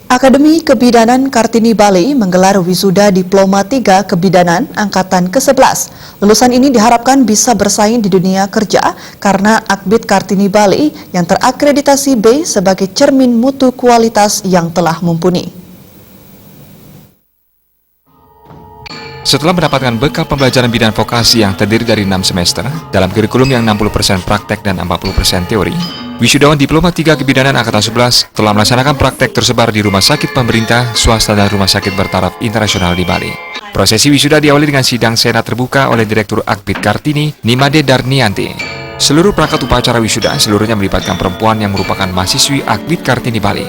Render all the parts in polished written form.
Akademi Kebidanan Kartini Bali menggelar wisuda Diploma 3 Kebidanan Angkatan ke-11. Lulusan ini diharapkan bisa bersaing di dunia kerja karena Akbid Kartini Bali yang terakreditasi B sebagai cermin mutu kualitas yang telah mumpuni. Setelah mendapatkan bekal pembelajaran bidang vokasi yang terdiri dari 6 semester, dalam kurikulum yang 60% praktek dan 40% teori, wisudawan Diploma 3 Kebidanan Angkatan 11 telah melaksanakan praktek tersebar di rumah sakit pemerintah, swasta, dan rumah sakit bertaraf internasional di Bali. Prosesi wisuda diawali dengan sidang senat terbuka oleh Direktur Akbid Kartini, Nimade Darnianti. Seluruh perangkat upacara wisuda seluruhnya melibatkan perempuan yang merupakan mahasiswi Akbid Kartini Bali.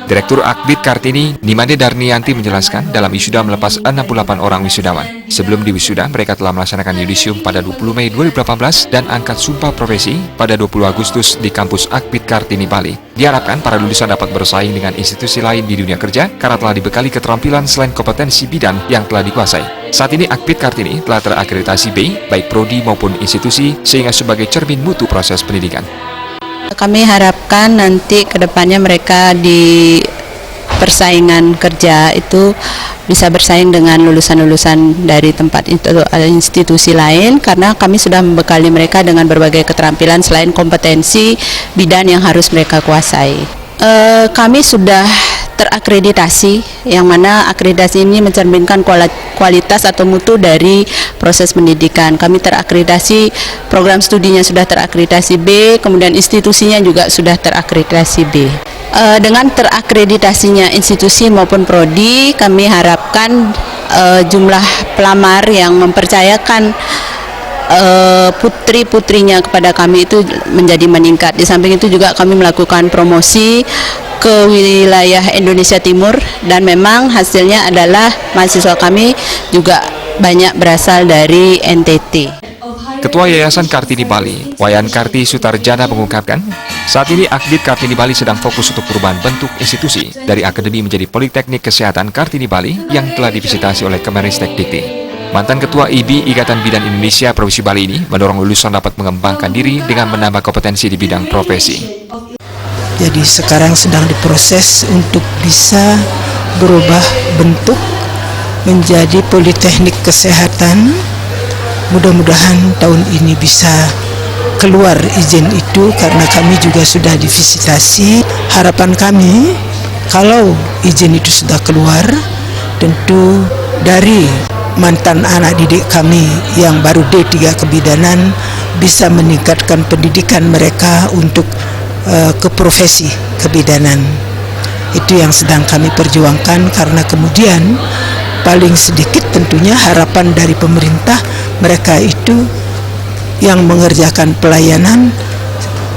Direktur Akbid Kartini, Nimade Darnianti menjelaskan dalam wisuda melepas 68 orang wisudawan. Sebelum di wisuda, mereka telah melaksanakan yudisium pada 20 Mei 2018 dan angkat sumpah profesi pada 20 Agustus di kampus Akbid Kartini Bali. Diharapkan para lulusan dapat bersaing dengan institusi lain di dunia kerja karena telah dibekali keterampilan selain kompetensi bidang yang telah dikuasai. Saat ini Akbid Kartini telah terakreditasi B, baik prodi maupun institusi, sehingga sebagai cermin mutu proses pendidikan. Kami harapkan nanti ke depannya mereka di persaingan kerja itu bisa bersaing dengan lulusan-lulusan dari tempat institusi lain, karena kami sudah membekali mereka dengan berbagai keterampilan selain kompetensi bidang yang harus mereka kuasai. Kami sudah terakreditasi, yang mana akreditasi ini mencerminkan kualitas atau mutu dari proses pendidikan. Kami terakreditasi, program studinya sudah terakreditasi B, kemudian institusinya juga sudah terakreditasi B. Dengan terakreditasinya institusi maupun prodi, kami harapkan jumlah pelamar yang mempercayakan putri-putrinya kepada kami itu menjadi meningkat. Di samping itu juga kami melakukan promosi ke wilayah Indonesia Timur, dan memang hasilnya adalah mahasiswa kami juga banyak berasal dari NTT. Ketua Yayasan Kartini Bali, Wayan Karti Sutarjana mengungkapkan, saat ini Akbid Kartini Bali sedang fokus untuk perubahan bentuk institusi dari akademi menjadi Politeknik Kesehatan Kartini Bali yang telah divisitasi oleh Kemenristek Dikti. Mantan Ketua IBI Ikatan Bidan Indonesia Provinsi Bali ini mendorong lulusan dapat mengembangkan diri dengan menambah kompetensi di bidang profesi. Jadi sekarang sedang diproses untuk bisa berubah bentuk menjadi Politeknik Kesehatan. Mudah-mudahan tahun ini bisa keluar izin itu karena kami juga sudah divisitasi. Harapan kami kalau izin itu sudah keluar, tentu dari mantan anak didik kami yang baru D3 Kebidanan bisa meningkatkan pendidikan mereka untuk ke profesi kebidanan. Itu yang sedang kami perjuangkan, karena kemudian paling sedikit tentunya harapan dari pemerintah, mereka itu yang mengerjakan pelayanan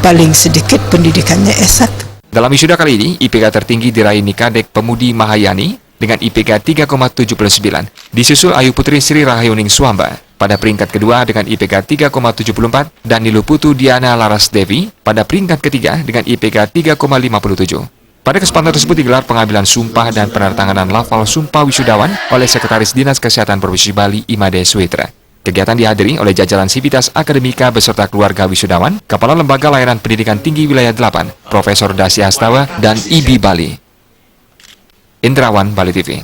paling sedikit pendidikannya S1. Dalam wisuda kali ini, IPK tertinggi diraih Nikadek Pemudi Mahayani dengan IPK 3,79, disusul Ayu Putri Sri Rahayuning Swamba pada peringkat kedua dengan IPK 3,74 dan Niluputu Diana Laras Devi pada peringkat ketiga dengan IPK 3,57. Pada kesempatan tersebut digelar pengambilan sumpah dan penandatanganan lafal sumpah wisudawan oleh Sekretaris Dinas Kesehatan Provinsi Bali Imade Suetra. Kegiatan dihadiri oleh jajaran Sivitas Akademika beserta keluarga wisudawan, Kepala Lembaga Layanan Pendidikan Tinggi Wilayah 8, Profesor Dasi Astawa, dan IBI Bali. Indrawan, Bali TV.